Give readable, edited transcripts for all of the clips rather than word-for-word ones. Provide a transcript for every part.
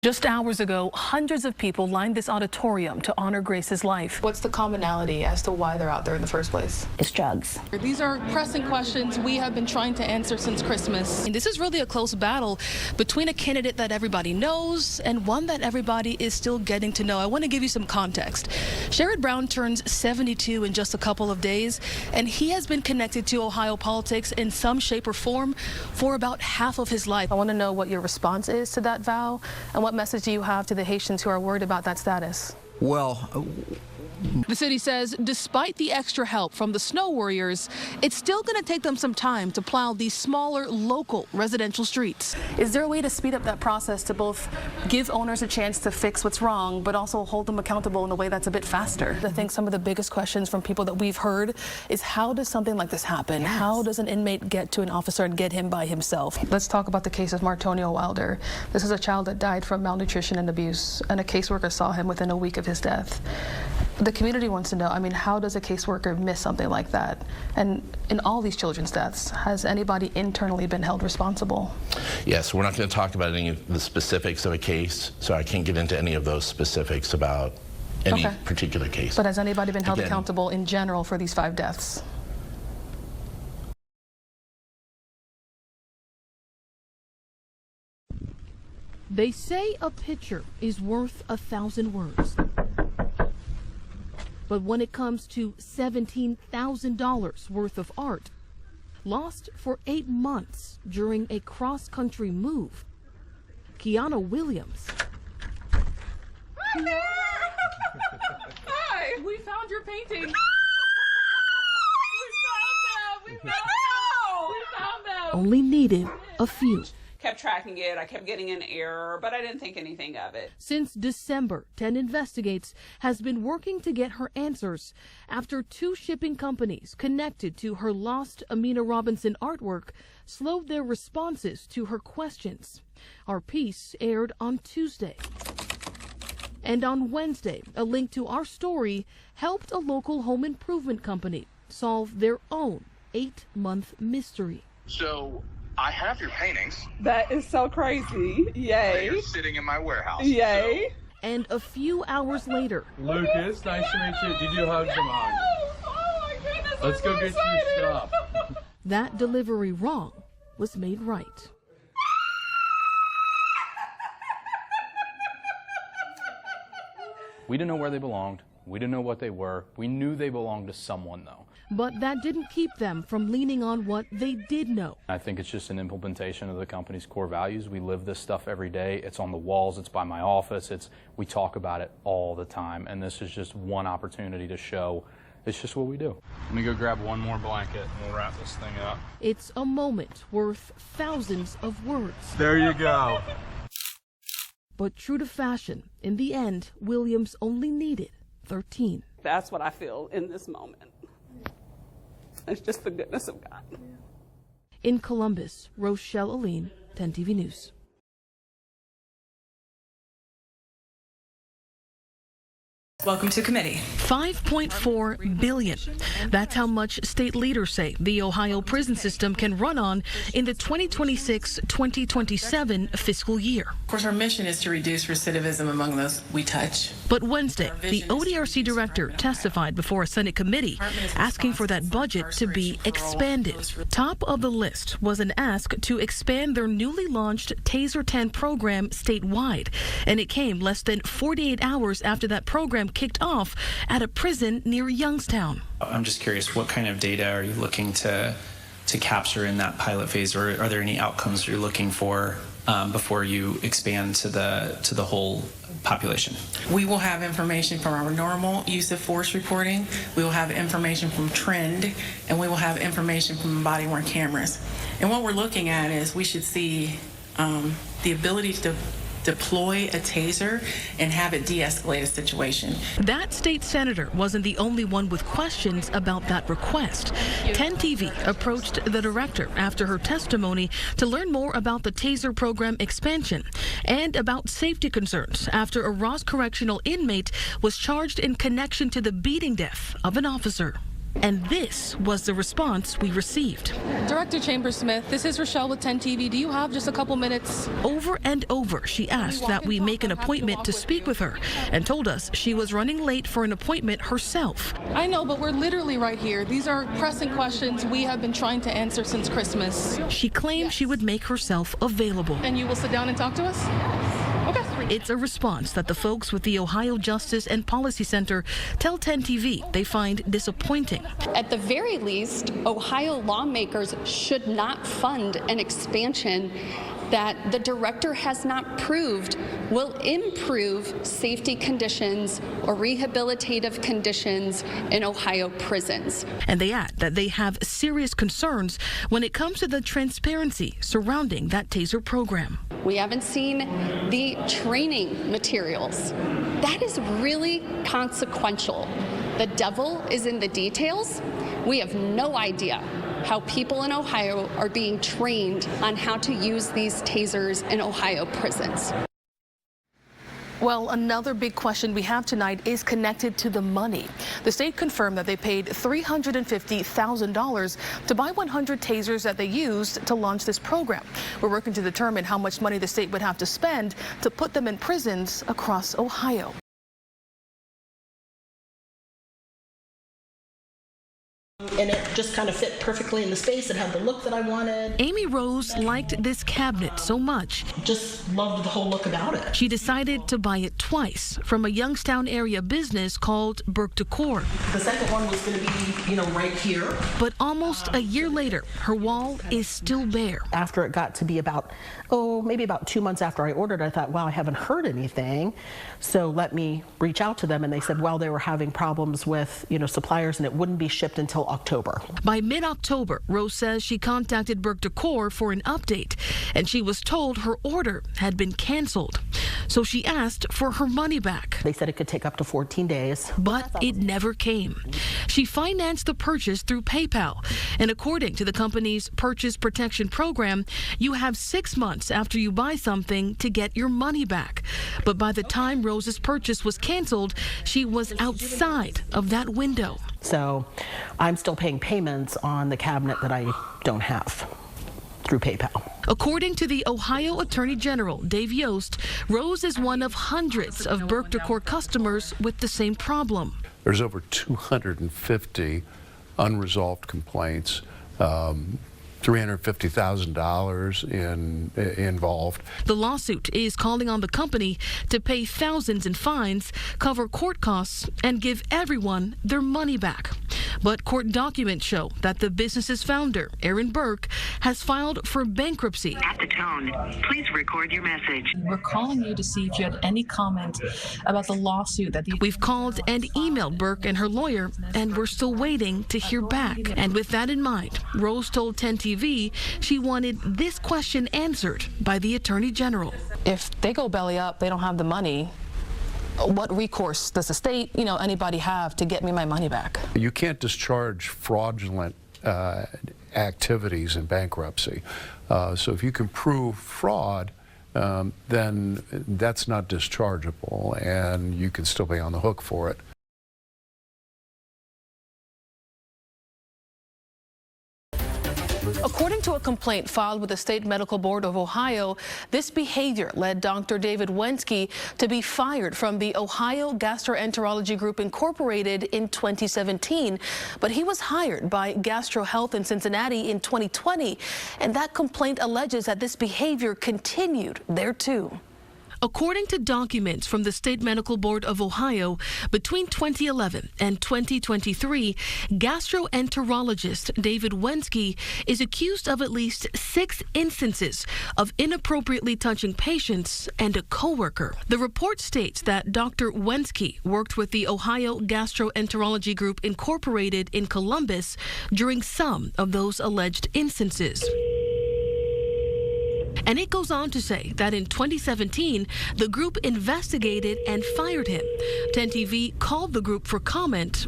Just hours ago, hundreds of people lined this auditorium to honor Grace's life. What's the commonality as to why they're out there in the first place? It's drugs. These are pressing questions we have been trying to answer since Christmas. And this is really a close battle between a candidate that everybody knows and one that everybody is still getting to know. I want to give you some context. Sherrod Brown turns 72 in just a couple of days, and he has been connected to Ohio politics in some shape or form for about half of his life. I want to know what your response is to that vow, and what message do you have to the Haitians who are worried about that status? Well, the city says despite the extra help from the snow warriors, it's still going to take them some time to plow these smaller local residential streets. Is there a way to speed up that process to both give owners a chance to fix what's wrong, but also hold them accountable in a way that's a bit faster? I think some of the biggest questions from people that we've heard is, how does something like this happen? Yes. How does an inmate get to an officer and get him by himself? Let's talk about the case of Martonio Wilder. This is a child that died from malnutrition and abuse, and a caseworker saw him within a week of his death. The community wants to know, how does a caseworker miss something like that? And in all these children's deaths, has anybody internally been held responsible? Yes, we're not going to talk about any of the specifics of a case, so I can't get into any of those specifics about any particular case. But has anybody been held accountable in general for these 5 deaths? They say a picture is worth 1,000 words. But when it comes to $17,000 worth of art, lost for 8 months during a cross-country move, Kiana Williams. Hi! Hi! We found your painting. We found them! Only needed a few. Kept tracking it. I kept getting an error, but I didn't think anything of it. Since December, 10 Investigates has been working to get her answers after 2 shipping companies connected to her lost Amina Robinson artwork slowed their responses to her questions. Our piece aired on Tuesday. And on Wednesday, a link to our story helped a local home improvement company solve their own 8-month mystery. So I have your paintings. That is so crazy. Yay. They're sitting in my warehouse. Yay. So. And a few hours later. Lucas, nice to meet you. Did you hug some hugs? Oh my goodness. Let's go get your stuff. That delivery wrong was made right. We didn't know where they belonged. We didn't know what they were. We knew they belonged to someone, though. But that didn't keep them from leaning on what they did know. I think it's just an implementation of the company's core values. We live this stuff every day. It's on the walls. It's by my office. We talk about it all the time. And this is just one opportunity to show it's just what we do. Let me go grab one more blanket and we'll wrap this thing up. It's a moment worth thousands of words. There you go. But true to fashion, in the end, Williams only needed 13. That's what I feel in this moment. It's just the goodness of God. In Columbus, Rochelle Alleyne, 10 TV News. Welcome to committee. $5.4 billion. That's how much state leaders say the Ohio prison system can run on in the 2026-2027 fiscal year. Of course, our mission is to reduce recidivism among those we touch. But Wednesday, the ODRC director testified before a Senate committee asking for that budget to be expanded. Top of the list was an ask to expand their newly launched Taser 10 program statewide, and it came less than 48 hours after that program kicked off at a prison near Youngstown. I'm just curious, what kind of data are you looking to capture in that pilot phase, or are there any outcomes you're looking for before you expand to the whole population? We will have information from our normal use of force reporting. We will have information from trend, and we will have information from body-worn cameras. And what we're looking at is we should see the ability to deploy a taser and have it de-escalate a situation. That state senator wasn't the only one with questions about that request. 10 TV approached the director after her testimony to learn more about the taser program expansion and about safety concerns after a Ross correctional inmate was charged in connection to the beating death of an officer. And this was the response we received. Director Chambers-Smith, this is Rochelle with 10 TV. Do you have just a couple minutes? Over and over, she asked that we make an appointment to speak with her and told us she was running late for an appointment herself. I know, but we're literally right here. These are pressing questions we have been trying to answer since Christmas. She claimed she would make herself available. And you will sit down and talk to us? Okay. It's a response that the folks with the Ohio Justice and Policy Center tell 10 TV they find disappointing. At the very least, Ohio lawmakers should not fund an expansion that the director has not proved will improve safety conditions or rehabilitative conditions in Ohio prisons. And they add that they have serious concerns when it comes to the transparency surrounding that taser program. We haven't seen the training materials. That is really consequential. The devil is in the details. We have no idea how people in Ohio are being trained on how to use these tasers in Ohio prisons. Well, another big question we have tonight is connected to the money. The state confirmed that they paid $350,000 to buy 100 tasers that they used to launch this program. We're working to determine how much money the state would have to spend to put them in prisons across Ohio. And it just kind of fit perfectly in the space. It had the look that I wanted. Amy Rose liked this cabinet so much. Just loved the whole look about it. She decided to buy it twice from a Youngstown area business called Burke Decor. The second one was going to be, right here. But almost a year later, her wall is still bare. After it got to be maybe about 2 months after I ordered, I thought, wow, I haven't heard anything. So let me reach out to them. And they said, well, they were having problems with, suppliers and it wouldn't be shipped until October. By mid-October, Rose says she contacted Burke Decor for an update, and she was told her order had been canceled. So she asked for her money back. They said it could take up to 14 days. But it never came. She financed the purchase through PayPal, and according to the company's Purchase Protection Program, you have 6 months after you buy something to get your money back. But by the time Rose's purchase was canceled, she was outside of that window. So I'm still paying payments on the cabinet that I don't have through PayPal. According to the Ohio Attorney General, Dave Yost, Rose is one of hundreds of Burke Decor customers with the same problem. There's over 250 unresolved complaints, $350,000 involved. The lawsuit is calling on the company to pay thousands in fines, cover court costs, and give everyone their money back. But court documents show that the business's founder, Aaron Burke, has filed for bankruptcy. At the tone, please record your message. We're calling you to see if you had any comment about the lawsuit that We've called and emailed Burke and her lawyer, and we're still waiting to hear back. And with that in mind, Rose told 10 TV she wanted this question answered by the Attorney General. If they go belly up, they don't have the money, what recourse does the state, anybody have to get me my money back? You can't discharge fraudulent activities in bankruptcy. So if you can prove fraud, then that's not dischargeable, and you can still be on the hook for it. According to a complaint filed with the State Medical Board of Ohio, this behavior led Dr. David Wensky to be fired from the Ohio Gastroenterology Group Incorporated in 2017. But he was hired by Gastro Health in Cincinnati in 2020, and that complaint alleges that this behavior continued there too. According to documents from the State Medical Board of Ohio, between 2011 and 2023, gastroenterologist David Wensky is accused of at least 6 instances of inappropriately touching patients and a coworker. The report states that Dr. Wensky worked with the Ohio Gastroenterology Group Incorporated in Columbus during some of those alleged instances. And it goes on to say that in 2017, the group investigated and fired him. 10 TV called the group for comment,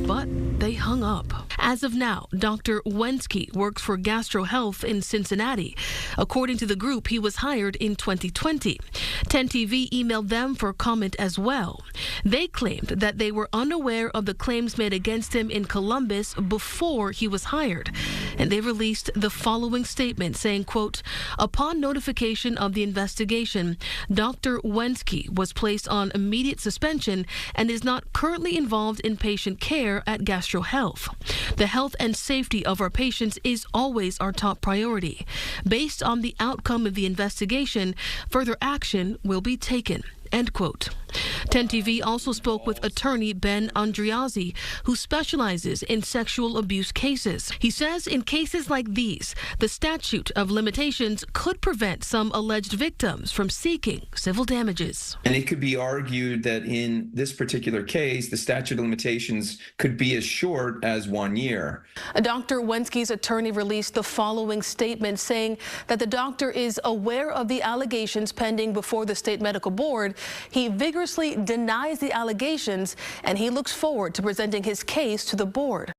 but they hung up. As of now, Dr. Wensky works for Gastro Health in Cincinnati. According to the group, he was hired in 2020. 10TV emailed them for comment as well. They claimed that they were unaware of the claims made against him in Columbus before he was hired. And they released the following statement saying, quote, upon notification of the investigation, Dr. Wensky was placed on immediate suspension and is not currently involved in patient care at Gastro Health. The health and safety of our patients is always our top priority. Based on the outcome of the investigation, further action will be taken. End quote. 10TV also spoke with attorney Ben Andriazzi, who specializes in sexual abuse cases. He says in cases like these, the statute of limitations could prevent some alleged victims from seeking civil damages. And it could be argued that in this particular case, the statute of limitations could be as short as 1 year. Dr. Wensky's attorney released the following statement saying that the doctor is aware of the allegations pending before the state medical board. He vigorously denies the allegations, and he looks forward to presenting his case to the board.